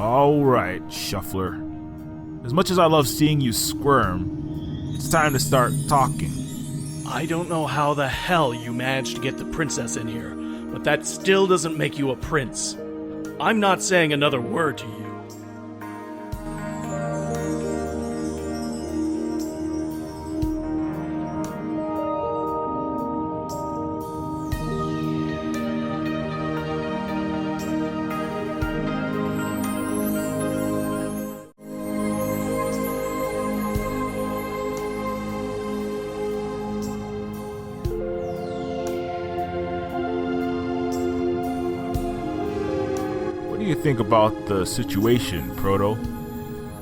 Alright, Shuffler. As much as I love seeing you squirm, it's time to start talking. I don't know how the hell you managed to get the princess in here, but that still doesn't make you a prince. I'm not saying another word to you. What do you think about the situation, Proto?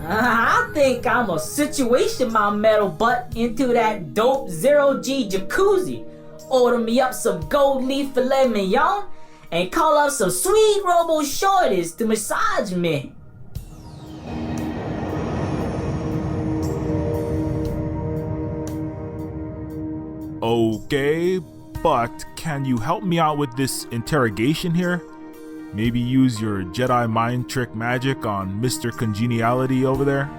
I think I'm a situation my metal butt into that dope zero-G jacuzzi. Order me up some gold leaf filet mignon and call up some sweet robo shorties to massage me. Okay, but can you help me out with this interrogation here? Maybe use your Jedi mind trick magic on Mr. Congeniality over there?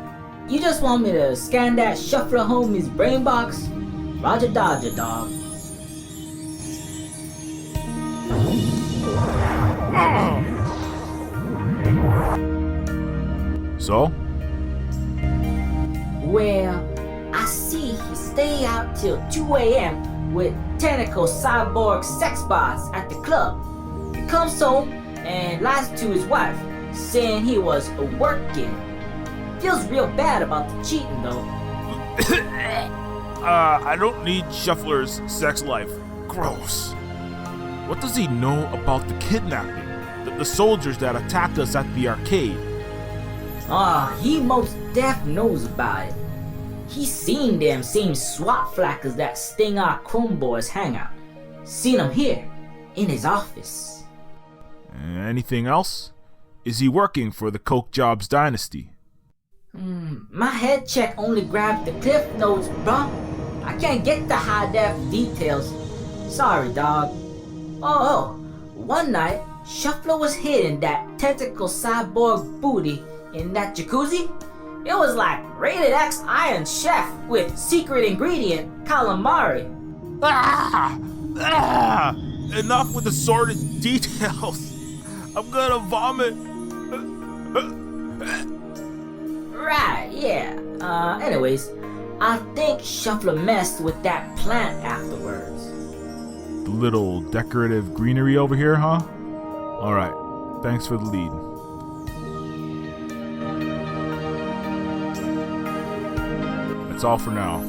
You just want me to scan that Shuffler homie's brain box? Roger Dodger, dog. So? Well, I see he stay out till 2 a.m. with tentacle cyborg sex bots at the club. He comes home and lies to his wife, saying he was working. Feels real bad about the cheating though. I don't need Shuffler's sex life. Gross. What does he know about the kidnapping? The soldiers that attacked us at the arcade? He most def knows about it. He's seen them same SWAT flackers that sting our Chrome Boys hangout. Seen him here, in his office. Anything else? Is he working for the Coke Jobs dynasty? My head check only grabbed the cliff notes, bruh. I can't get the high def details. Sorry, dog. Oh, one night, Shuffler was hitting that tentacle cyborg booty in that jacuzzi. It was like rated X Iron Chef with secret ingredient calamari. Enough with the sordid details. I'm gonna vomit. Right, yeah. Anyways, I think Shuffler messed with that plant afterwards. The little decorative greenery over here, huh? Alright, thanks for the lead. That's all for now.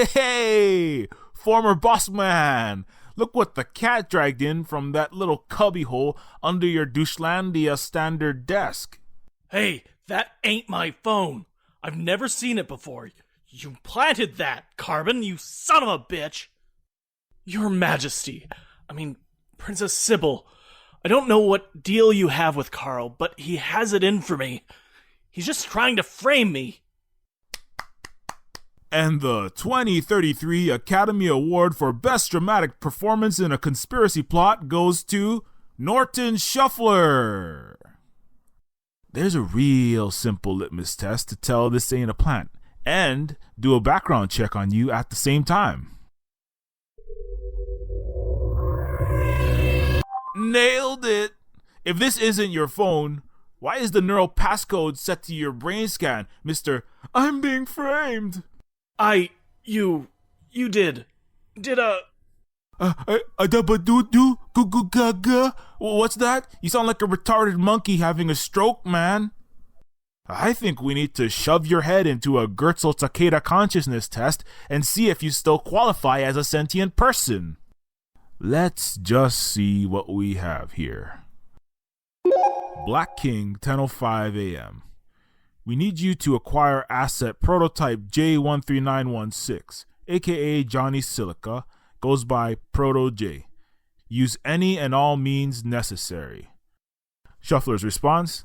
Hey, former boss man! Look what the cat dragged in from that little cubbyhole under your Douchelandia standard desk. Hey, that ain't my phone. I've never seen it before. You planted that, Carbon, you son of a bitch! Your Majesty, Princess Sybil, I don't know what deal you have with Carl, but he has it in for me. He's just trying to frame me. And the 2033 Academy Award for Best Dramatic Performance in a Conspiracy Plot goes to Norton Shuffler. There's a real simple litmus test to tell this ain't a plant, and do a background check on you at the same time. Nailed it! If this isn't your phone, why is the neural passcode set to your brain scan, Mr. I'm being framed? You did a... What's that? You sound like a retarded monkey having a stroke, man. I think we need to shove your head into a Gertzel Takeda consciousness test and see if you still qualify as a sentient person. Let's just see what we have here. Black King, 10:05 a.m. We need you to acquire asset prototype J13916, aka Johnny Silica, goes by Proto J. Use any and all means necessary. Shuffler's response: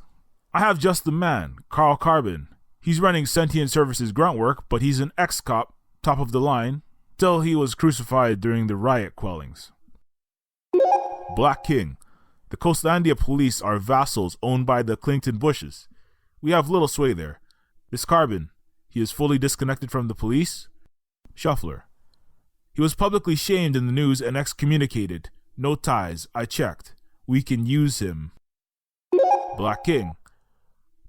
I have just the man, Carl Carbon. He's running Sentient Services grunt work, but he's an ex-cop, top of the line, till he was crucified during the riot quellings. Black King. The Coastlandia police are vassals owned by the Clington Bushes. We have little sway there. This Carbon, he is fully disconnected from the police? Shuffler. He was publicly shamed in the news and excommunicated. No ties, I checked. We can use him. Black King.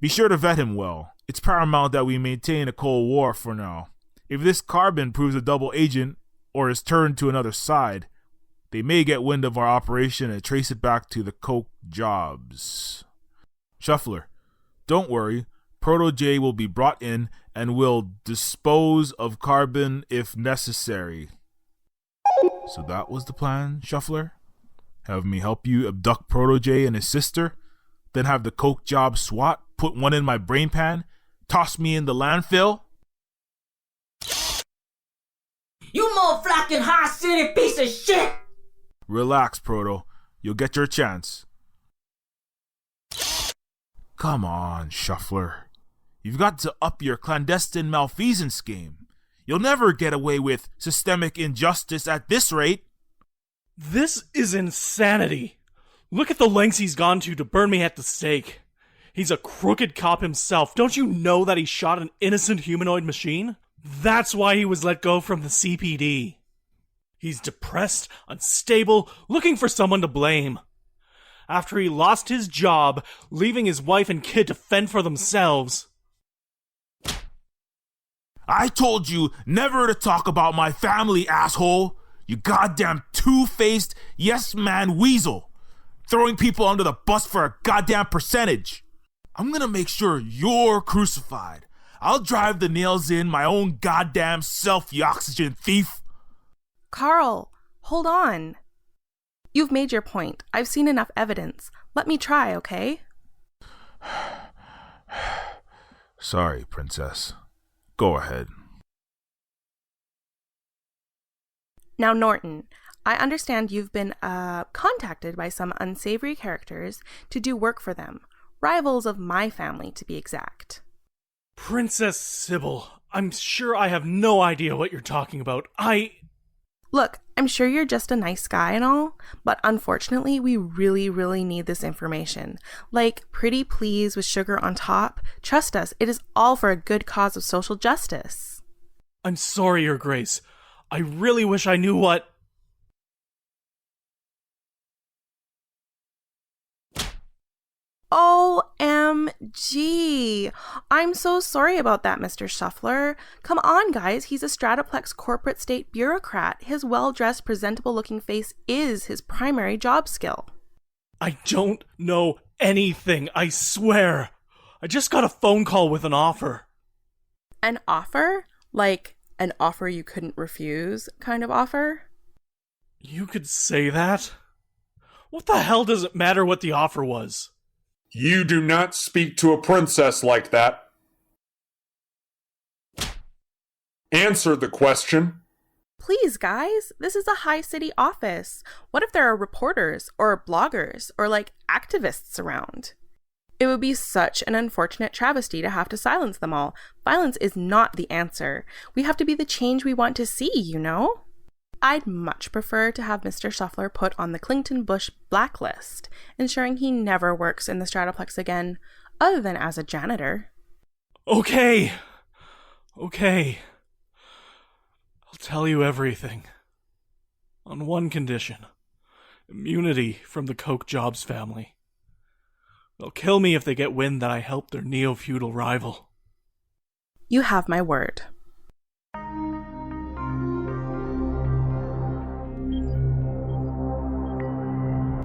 Be sure to vet him well. It's paramount that we maintain a Cold War for now. If this Carbon proves a double agent, or is turned to another side, they may get wind of our operation and trace it back to the Coke jobs. Shuffler. Don't worry, Proto J will be brought in and will dispose of Carbon if necessary. So that was the plan, Shuffler? Have me help you abduct Proto J and his sister, then have the Coke job SWAT put one in my brain pan, toss me in the landfill? You motherfucking high city piece of shit! Relax, Proto. You'll get your chance. Come on, Shuffler. You've got to up your clandestine malfeasance game. You'll never get away with systemic injustice at this rate. This is insanity. Look at the lengths he's gone to burn me at the stake. He's a crooked cop himself. Don't you know that he shot an innocent humanoid machine? That's why he was let go from the CPD. He's depressed, unstable, looking for someone to blame. After he lost his job, leaving his wife and kid to fend for themselves. I told you never to talk about my family, asshole! You goddamn two-faced yes-man weasel! Throwing people under the bus for a goddamn percentage! I'm gonna make sure you're crucified. I'll drive the nails in my own goddamn self, you oxygen thief! Carl, hold on. You've made your point. I've seen enough evidence. Let me try, okay? Sorry, Princess. Go ahead. Now, Norton, I understand you've been contacted by some unsavory characters to do work for them. Rivals of my family, to be exact. Princess Sybil, I'm sure I have no idea what you're talking about. Look, I'm sure you're just a nice guy and all, but unfortunately, we really need this information. Like, pretty please with sugar on top. Trust us, it is all for a good cause of social justice. I'm sorry, Your Grace. I really wish I knew what... OMG. I'm so sorry about that, Mr. Shuffler. Come on, guys. He's a Stratoplex corporate state bureaucrat. His well-dressed, presentable-looking face is his primary job skill. I don't know anything, I swear. I just got a phone call with an offer. An offer? Like an offer you couldn't refuse kind of offer. You could say that? What the hell does it matter what the offer was? You do not speak to a princess like that. Answer the question. Please, guys, this is a high city office. What if there are reporters or bloggers or activists around? It would be such an unfortunate travesty to have to silence them all. Violence is not the answer. We have to be the change we want to see, you know? I'd much prefer to have Mr. Shuffler put on the Clington Bush blacklist, ensuring he never works in the Stratoplex again, other than as a janitor. Okay. I'll tell you everything. On one condition. Immunity from the Coke Jobs family. They'll kill me if they get wind that I helped their neo-feudal rival. You have my word.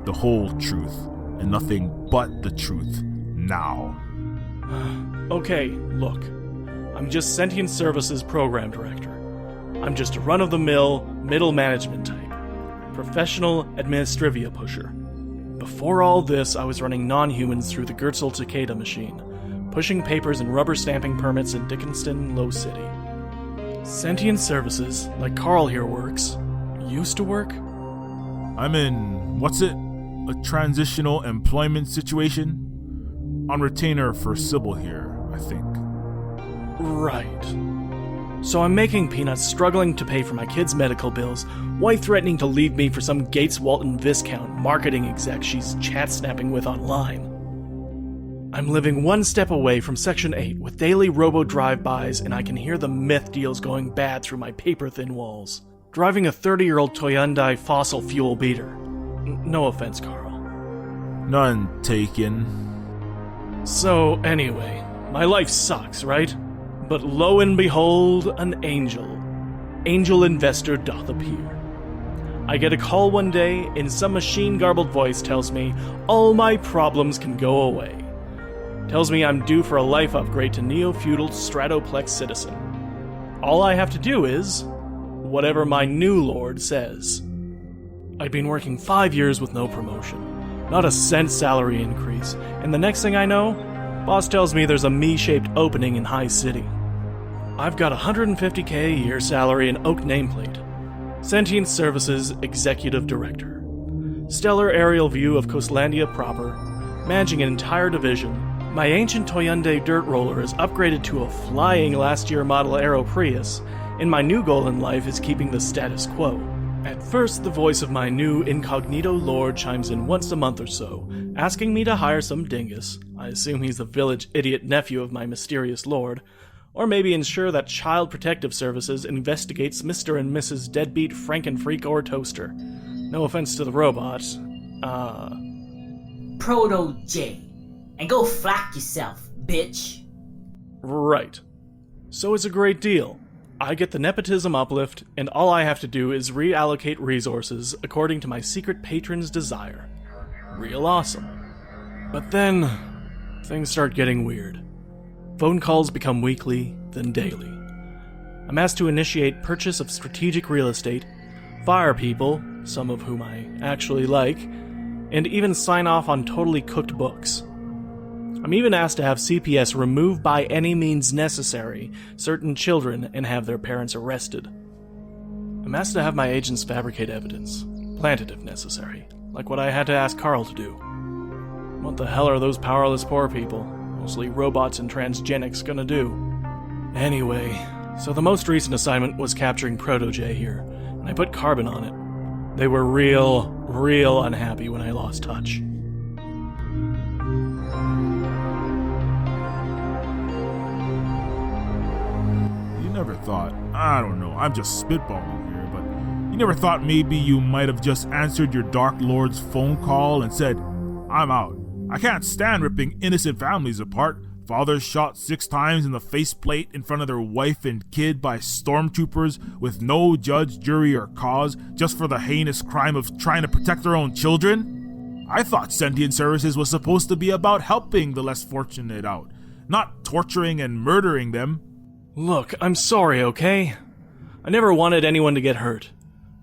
The whole truth, and nothing but the truth, now. Okay, look. I'm just Sentient Services Program Director. I'm just a run-of-the-mill, middle management type. Professional administrivia pusher. Before all this, I was running non-humans through the Gertzel Takeda machine, pushing papers and rubber stamping permits in Dickinston, Low City. Sentient Services, like Carl here works, used to work. I'm in, a transitional employment situation? On retainer for Sybil here, I think. Right. So I'm making peanuts, struggling to pay for my kids' medical bills, wife threatening to leave me for some Gates Walton Viscount marketing exec she's chat-snapping with online. I'm living one step away from Section 8 with daily robo-drive-bys, and I can hear the myth deals going bad through my paper-thin walls. Driving a 30-year-old Hyundai fossil fuel beater. No offense, Carl. None taken. So, anyway, my life sucks, right? But lo and behold, an angel investor doth appear. I get a call one day, and some machine-garbled voice tells me all my problems can go away. Tells me I'm due for a life upgrade to Neofeudal Stratoplex citizen. All I have to do is whatever my new lord says. I'd been working 5 years with no promotion, not a cent salary increase, and the next thing I know, boss tells me there's a me-shaped opening in High City. I've got $150K a year salary and oak nameplate. Sentient Services Executive Director. Stellar aerial view of Coastlandia proper, managing an entire division. My ancient Hyundai dirt roller is upgraded to a flying last year model Aero Prius, and my new goal in life is keeping the status quo. At first, the voice of my new incognito lord chimes in once a month or so, asking me to hire some dingus, I assume he's the village idiot nephew of my mysterious lord, or maybe ensure that Child Protective Services investigates Mr. and Mrs. Deadbeat Frankenfreak or Toaster. No offense to the robot. Proto J. And go flack yourself, bitch. Right. So it's a great deal. I get the nepotism uplift, and all I have to do is reallocate resources according to my secret patron's desire. Real awesome. But then, things start getting weird. Phone calls become weekly, then daily. I'm asked to initiate purchase of strategic real estate, fire people, some of whom I actually like, and even sign off on totally cooked books. I'm even asked to have CPS remove by any means necessary certain children and have their parents arrested. I'm asked to have my agents fabricate evidence, plant it if necessary, like what I had to ask Carl to do. What the hell are those powerless poor people, mostly robots and transgenics, gonna do? Anyway, so the most recent assignment was capturing Proto-J here, and I put Carbon on it. They were real unhappy when I lost touch. Never thought, I don't know, I'm just spitballing here, but you never thought maybe you might have just answered your Dark Lord's phone call and said, I'm out. I can't stand ripping innocent families apart. Fathers shot 6 times in the faceplate in front of their wife and kid by stormtroopers with no judge, jury, or cause just for the heinous crime of trying to protect their own children. I thought Sentient Services was supposed to be about helping the less fortunate out, not torturing and murdering them. Look, I'm sorry, okay? I never wanted anyone to get hurt.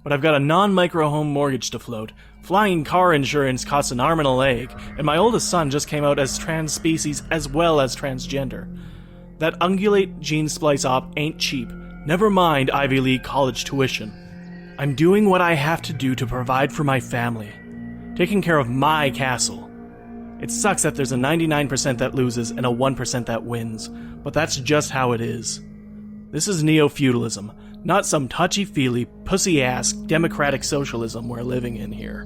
But I've got a non-micro home mortgage to float, flying car insurance costs an arm and a leg, and my oldest son just came out as trans species as well as transgender. That ungulate gene splice op ain't cheap, never mind Ivy League college tuition. I'm doing what I have to do to provide for my family, taking care of my castle. It sucks that there's a 99% that loses and a 1% that wins, but that's just how it is. This is neo-feudalism, not some touchy-feely, pussy-ass democratic socialism we're living in here.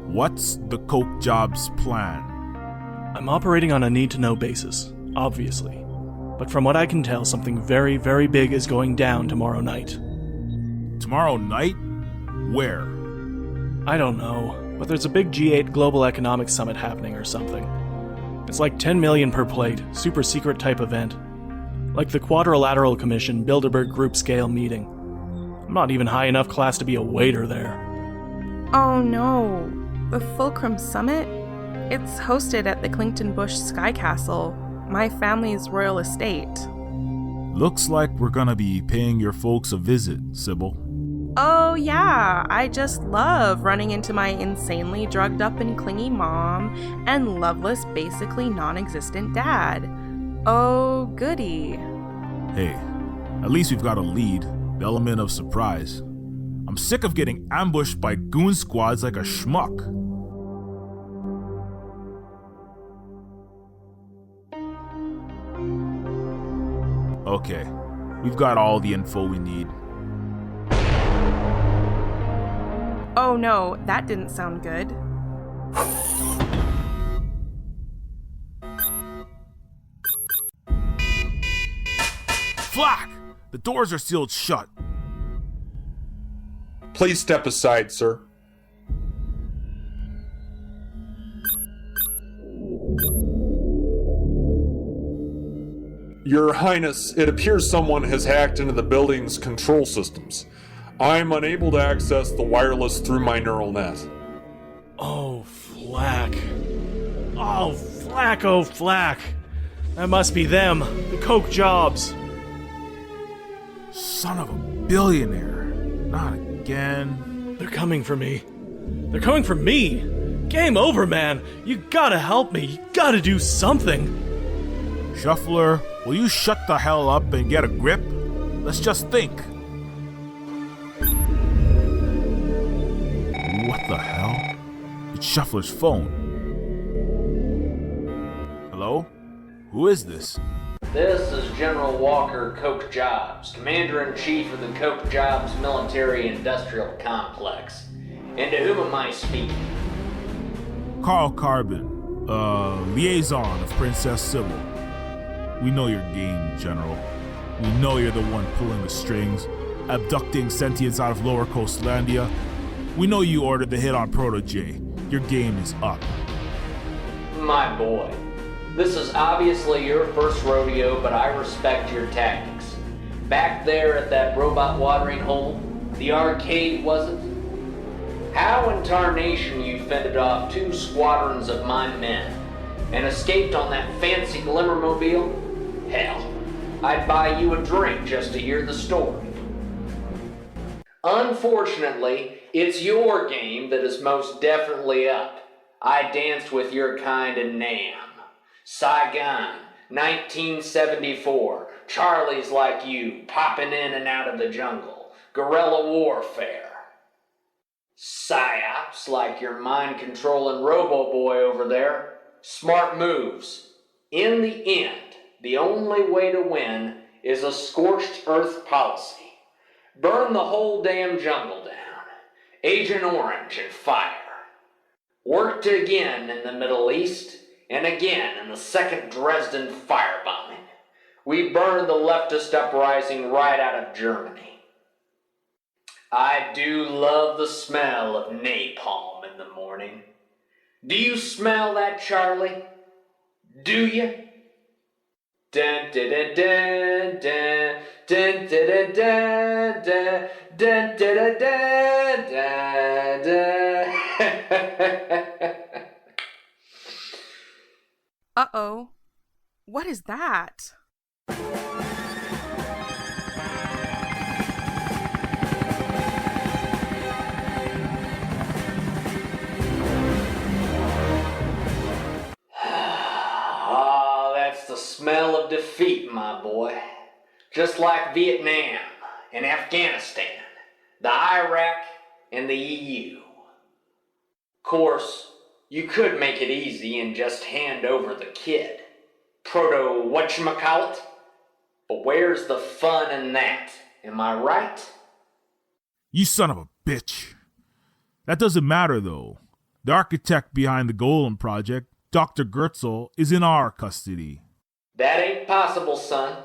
What's the Coke Jobs plan? I'm operating on a need-to-know basis, obviously. But from what I can tell, something very, very big is going down tomorrow night. Tomorrow night? Where? I don't know, but there's a big G8 Global Economic Summit happening or something. It's like 10 million per plate, super secret type event. Like the Quadrilateral Commission Bilderberg Group scale meeting. I'm not even high enough class to be a waiter there. Oh no, the Fulcrum Summit? It's hosted at the Clington Bush Sky Castle, my family's royal estate. Looks like we're gonna be paying your folks a visit, Sybil. Oh yeah, I just love running into my insanely drugged up and clingy mom and loveless, basically non-existent dad. Oh goody. Hey, at least we've got a lead, the element of surprise. I'm sick of getting ambushed by goon squads like a schmuck. Okay, we've got all the info we need. Oh no, that didn't sound good. Flack! The doors are sealed shut. Please step aside, sir. Your Highness, it appears someone has hacked into the building's control systems. I'm unable to access the wireless through my neural net. Oh, Flack. Oh, Flack, oh, Flack. That must be them, the Coke Jobs. Son of a billionaire. Not again. They're coming for me. They're coming for me. Game over, man. You gotta help me. You gotta do something. Shuffler, will you shut the hell up and get a grip? Let's just think. What the hell? It's Shuffler's phone. Hello? Who is this? This is General Walker Coke Jobs, Commander-in-Chief of the Coke Jobs Military-Industrial Complex. And to whom am I speaking? Carl Carbon, liaison of Princess Sybil. We know your game, General. We know you're the one pulling the strings, abducting sentients out of Lower Coastlandia. We know you ordered the hit on Protege. Your game is up. My boy, this is obviously your first rodeo, but I respect your tactics. Back there at that robot watering hole, the arcade, was it? How in tarnation you fended off 2 squadrons of my men and escaped on that fancy glimmermobile? Hell, I'd buy you a drink just to hear the story. Unfortunately, it's your game that is most definitely up. I danced with your kind in Nam. Saigon, 1974. Charlie's like you, popping in and out of the jungle. Guerrilla warfare. Psyops like your mind-controlling robo-boy over there. Smart moves. In the end, the only way to win is a scorched earth policy. Burn the whole damn jungle down. Agent Orange and fire. Worked again in the Middle East, and again in the second Dresden firebombing. We burned the leftist uprising right out of Germany. I do love the smell of napalm in the morning. Do you smell that, Charlie? Do you? Dun dun dun dun dun dun dun dun dun dun dun dun dun. Uh-oh. What is that? Ah, that's the smell of defeat, my boy. Just like Vietnam and Afghanistan, the Iraq and the EU. Of course, you could make it easy and just hand over the kid. Proto whatchamacallit? But where's the fun in that? Am I right? You son of a bitch. That doesn't matter, though. The architect behind the Golem project, Dr. Gertzel, is in our custody. That ain't possible, son.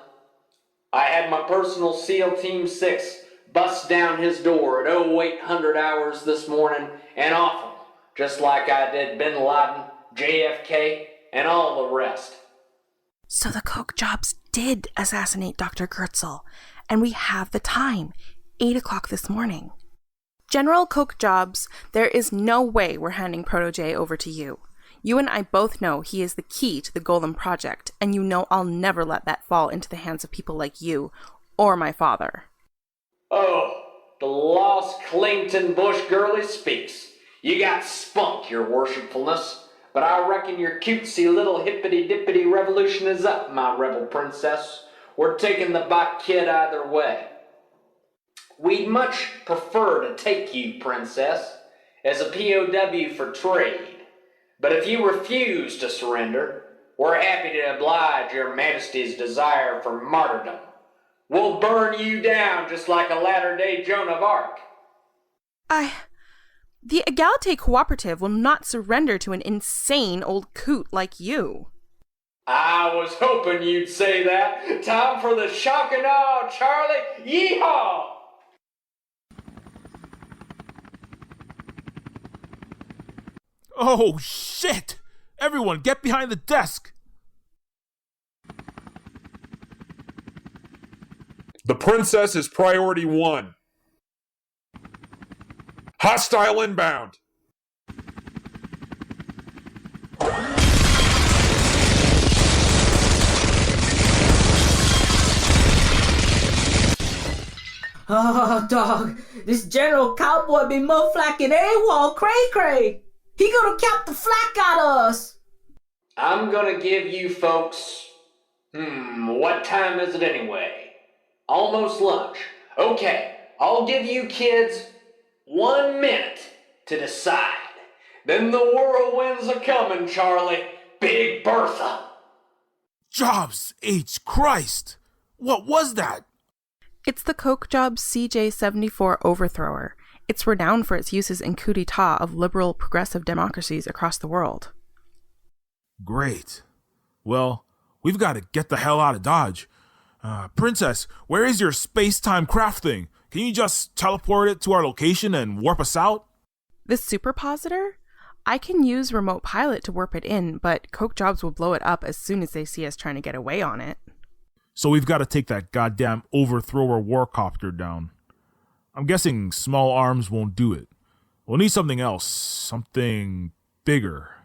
I had my personal SEAL Team 6 bust down his door at 0800 hours this morning and off him, just like I did Bin Laden, JFK, and all the rest. So the Coke Jobs did assassinate Dr. Gertzel, and we have the time, 8 o'clock this morning. General Coke Jobs, there is no way we're handing Proto J over to you. You and I both know he is the key to the Golem project, and you know I'll never let that fall into the hands of people like you, or my father. Oh, the lost Clinton Bush girlie speaks. You got spunk, your worshipfulness, but I reckon your cutesy little hippity-dippity revolution is up, my rebel princess. We're taking the bot kid either way. We'd much prefer to take you, princess, as a POW for trade. But if you refuse to surrender, we're happy to oblige your majesty's desire for martyrdom. We'll burn you down just like a latter-day Joan of Arc. The Egalite Cooperative will not surrender to an insane old coot like you. I was hoping you'd say that. Time for the shock and awe, Charlie. Yeehaw! Oh, shit! Everyone, get behind the desk! The princess is priority 1. Hostile inbound. Oh, dog, this General Cowboy be moflacking AWOL cray-cray. He gonna cap the flack out of us. I'm gonna give you folks... what time is it anyway? Almost lunch. Okay, I'll give you kids 1 minute to decide. Then the whirlwinds are coming, Charlie. Big Bertha. Jobs H. Christ! What was that? It's the Coke Jobs CJ-74 Overthrower. It's renowned for its uses in coup d'etat of liberal progressive democracies across the world. Great. Well, we've got to get the hell out of Dodge. Princess, where is your space-time craft thing? Can you just teleport it to our location and warp us out? This superpositor? I can use remote pilot to warp it in, but Coke Jobs will blow it up as soon as they see us trying to get away on it. So we've got to take that goddamn overthrower warcopter down. I'm guessing small arms won't do it. We'll need something else. Something bigger.